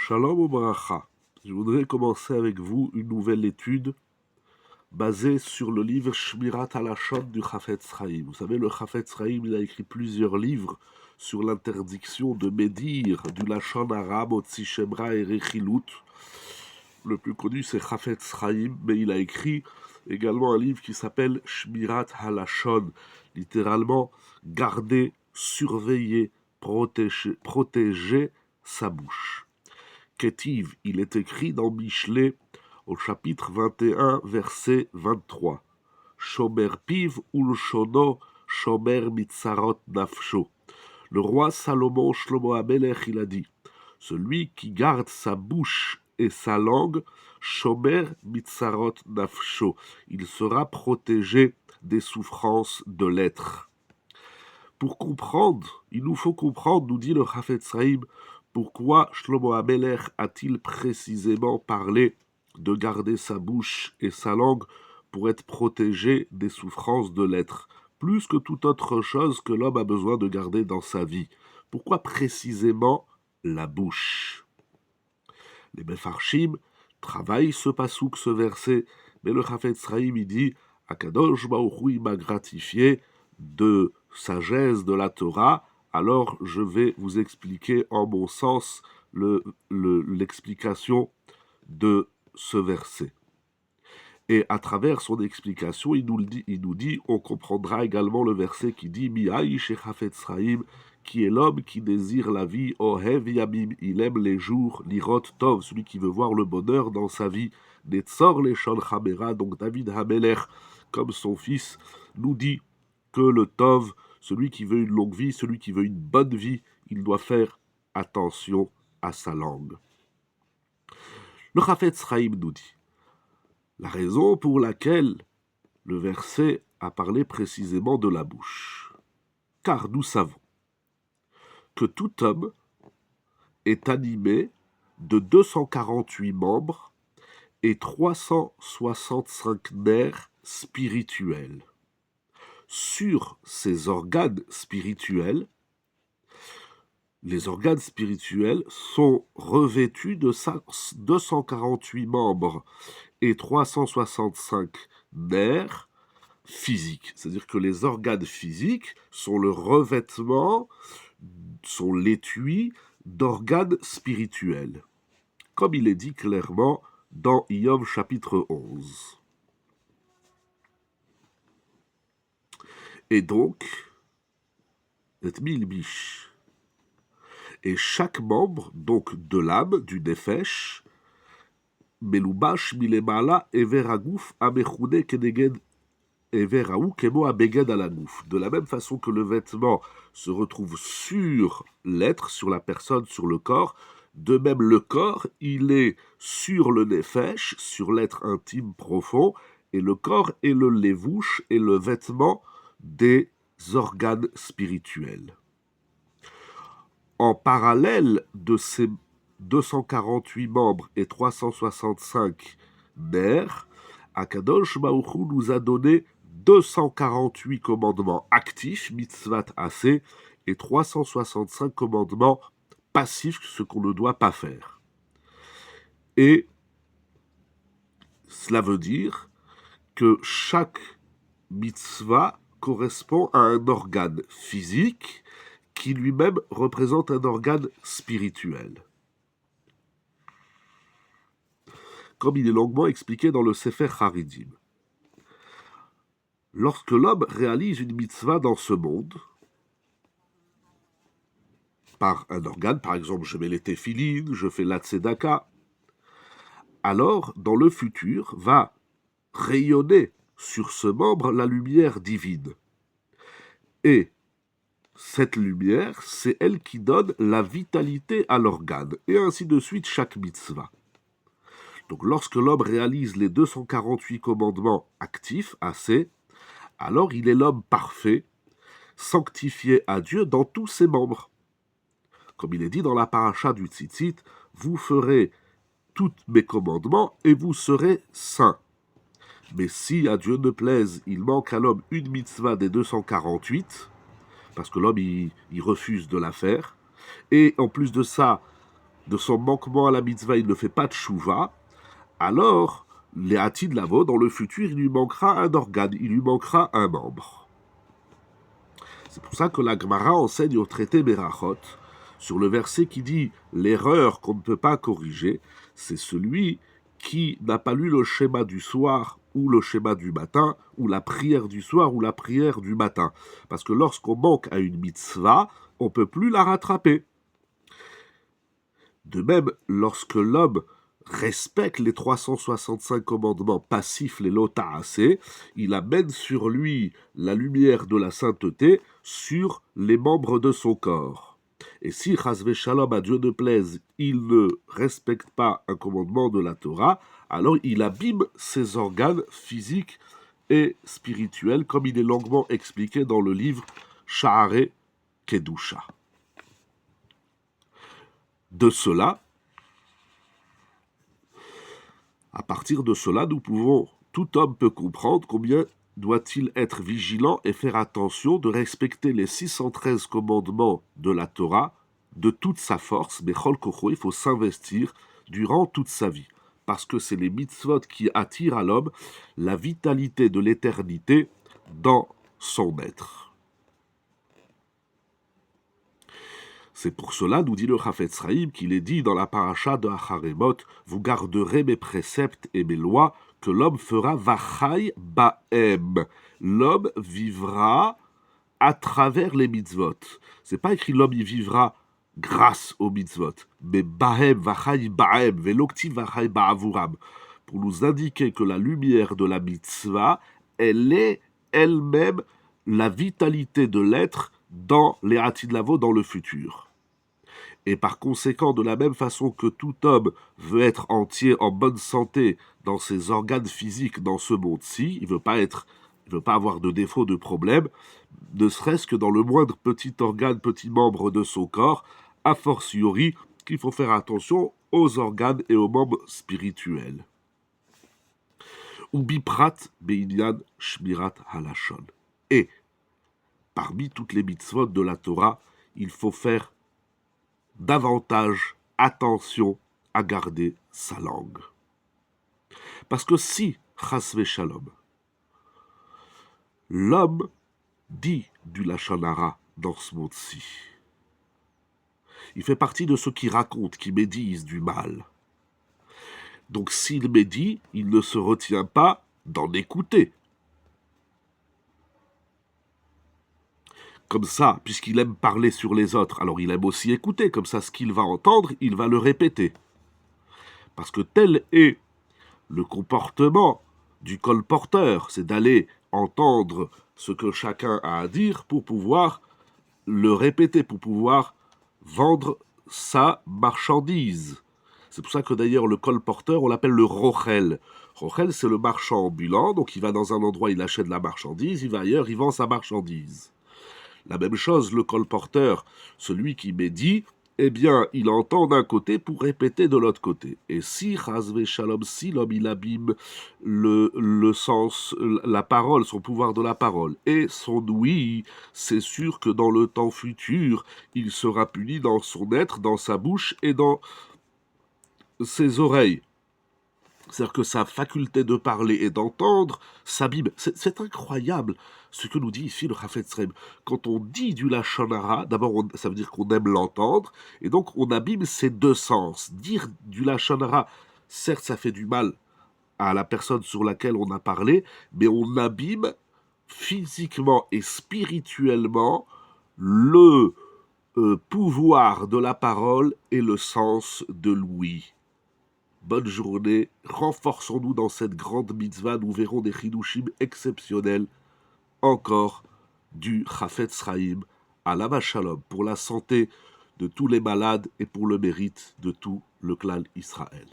Shalom Obracha. Je voudrais commencer avec vous une nouvelle étude basée sur le livre Shmirat Halashon du Chafetz Chaim. Vous savez, le Chafetz Chaim, il a écrit plusieurs livres sur l'interdiction de médire du Lashon arabe, Otzi Shemra et Rechilut. Le plus connu, c'est Chafetz Chaim, mais il a écrit également un livre qui s'appelle Shmirat Halashon, littéralement garder, surveiller, protéger sa bouche. Ketiv, il est écrit dans Michelet au chapitre 21, verset 23. Shomer piv ulshono, shomer mitzarot nafsho. Le roi Salomon Shlomo HaMelech, il a dit, celui qui garde sa bouche et sa langue, shomer mitzarot nafsho, il sera protégé des souffrances de l'être. Pour comprendre, il nous faut comprendre, nous dit le Chafetz Chaim, pourquoi Shlomo HaMelech a-t-il précisément parlé de garder sa bouche et sa langue pour être protégé des souffrances de l'être, plus que toute autre chose que l'homme a besoin de garder dans sa vie? Pourquoi précisément la bouche? Les Mefarshim travaillent ce pasouk, ce verset, mais le Chafetz Chaim il dit « Akadosh Baruch Hu m'a gratifié de sagesse de la Torah, alors je vais vous expliquer en mon sens l'explication de ce verset. » Et à travers son explication, il nous dit, on comprendra également le verset qui dit « Mi'aïch et Chafetz Chaim » qui est l'homme qui désire la vie, Ohev Yamim, il aime les jours, Lirot Tov, celui qui veut voir le bonheur dans sa vie, Netzor Leshon Chamera, donc David HaMelech, comme son fils, nous dit que le Tov, celui qui veut une longue vie, celui qui veut une bonne vie, il doit faire attention à sa langue. Le Chafetz Chaim nous dit, la raison pour laquelle le verset a parlé précisément de la bouche, car nous savons que tout homme est animé de 248 membres et 365 nerfs spirituels. Sur ces organes spirituels, les organes spirituels sont revêtus de 248 membres et 365 nerfs physiques. C'est-à-dire que les organes physiques sont le revêtement, sont l'étui d'organes spirituels, comme il est dit clairement dans Iyov chapitre 11. Et donc, et chaque membre, donc de l'âme, du nefesh, melubash milemala ever aguf amechune keneged everaou kemo abeged alaguf. De la même façon que le vêtement se retrouve sur l'être, sur la personne, sur le corps, de même le corps, il est sur le nefesh, sur l'être intime profond, et le corps est le levouche et le vêtement des organes spirituels. En parallèle de ces 248 membres et 365 nerfs, Akadosh Baruch Hu nous a donné 248 commandements actifs, mitzvat assez, et 365 commandements passifs, ce qu'on ne doit pas faire. Et cela veut dire que chaque mitzvah correspond à un organe physique qui lui-même représente un organe spirituel. Comme il est longuement expliqué dans le Sefer Haridim. Lorsque l'homme réalise une mitzvah dans ce monde, par un organe, par exemple, je mets les téphilines, je fais la tzedaka, alors, dans le futur, va rayonner sur ce membre la lumière divine. Et cette lumière, c'est elle qui donne la vitalité à l'organe, et ainsi de suite chaque mitzvah. Donc lorsque l'homme réalise les 248 commandements actifs, assez, alors il est l'homme parfait, sanctifié à Dieu dans tous ses membres. Comme il est dit dans la paracha du Tzitzit, vous ferez tous mes commandements et vous serez saints. Mais si à Dieu ne plaise, il manque à l'homme une mitzvah des 248, parce que l'homme il refuse de la faire, et en plus de ça, de son manquement à la mitzvah, il ne fait pas de chouva, alors, les Hatid Lavo, dans le futur, il lui manquera un organe, il lui manquera un membre. C'est pour ça que la Gemara enseigne au traité Berachot, sur le verset qui dit « L'erreur qu'on ne peut pas corriger, c'est celui qui n'a pas lu le schéma du soir ou le schéma du matin, ou la prière du soir ou la prière du matin. » Parce que lorsqu'on manque à une mitzvah, on ne peut plus la rattraper. De même, lorsque l'homme respecte les 365 commandements passifs, les lota'asé, il amène sur lui la lumière de la sainteté sur les membres de son corps. Et si, chasvé shalom, à Dieu ne plaise, il ne respecte pas un commandement de la Torah, alors il abîme ses organes physiques et spirituels, comme il est longuement expliqué dans le livre Sha'arei Kedusha. De cela, à partir de cela, tout homme peut comprendre combien doit-il être vigilant et faire attention de respecter les 613 commandements de la Torah de toute sa force, mais Chol Kocho, il faut s'investir durant toute sa vie, parce que c'est les mitzvot qui attirent à l'homme la vitalité de l'éternité dans son être. C'est pour cela, nous dit le Chafetz Chaim, qu'il est dit dans la paracha de Acharemot, vous garderez mes préceptes et mes lois, que l'homme fera vachai baem. L'homme vivra à travers les mitzvot. C'est pas écrit l'homme y vivra grâce aux mitzvot, mais baem, vachai baem, velokti vachai ba'avuram, pour nous indiquer que la lumière de la mitzvah, elle est elle-même la vitalité de l'être dans les Hatid Lavo, dans le futur. Et par conséquent, de la même façon que tout homme veut être entier, en bonne santé dans ses organes physiques dans ce monde-ci, il veut pas avoir de défaut, de problème, ne serait-ce que dans le moindre petit organe, petit membre de son corps, a fortiori qu'il faut faire attention aux organes et aux membres spirituels. Ou biprat beinyan shmirat halashon. Et parmi toutes les mitzvot de la Torah, il faut faire davantage attention à garder sa langue. Parce que si, chasvé shalom, l'homme dit du lachon hara dans ce monde-ci, il fait partie de ceux qui racontent, qui médisent du mal. Donc s'il médit, il ne se retient pas d'en écouter. Comme ça, puisqu'il aime parler sur les autres, alors il aime aussi écouter, comme ça ce qu'il va entendre, il va le répéter. Parce que tel est le comportement du colporteur, c'est d'aller entendre ce que chacun a à dire pour pouvoir le répéter, pour pouvoir vendre sa marchandise. C'est pour ça que d'ailleurs le colporteur, on l'appelle le rochel. Rochel, c'est le marchand ambulant, donc il va dans un endroit, il achète la marchandise, il va ailleurs, il vend sa marchandise. La même chose, le colporteur, celui qui médit, eh bien, il entend d'un côté pour répéter de l'autre côté. Et si, chasvé shalom, si l'homme il abîme le sens, la parole, son pouvoir de la parole, et son ouïe, c'est sûr que dans le temps futur, il sera puni dans son être, dans sa bouche et dans ses oreilles. C'est-à-dire que sa faculté de parler et d'entendre s'abîme. C'est incroyable ce que nous dit ici le Chafetz Chaim. Quand on dit du lachon hara, d'abord ça veut dire qu'on aime l'entendre, et donc on abîme ses deux sens. Dire du lachon hara, certes ça fait du mal à la personne sur laquelle on a parlé, mais on abîme physiquement et spirituellement le pouvoir de la parole et le sens de l'ouïe. Bonne journée, renforçons-nous dans cette grande mitzvah, nous verrons des chidushim exceptionnels, encore du Chafetz Chaim, à Alava Shalom, pour la santé de tous les malades et pour le mérite de tout le clan Israël.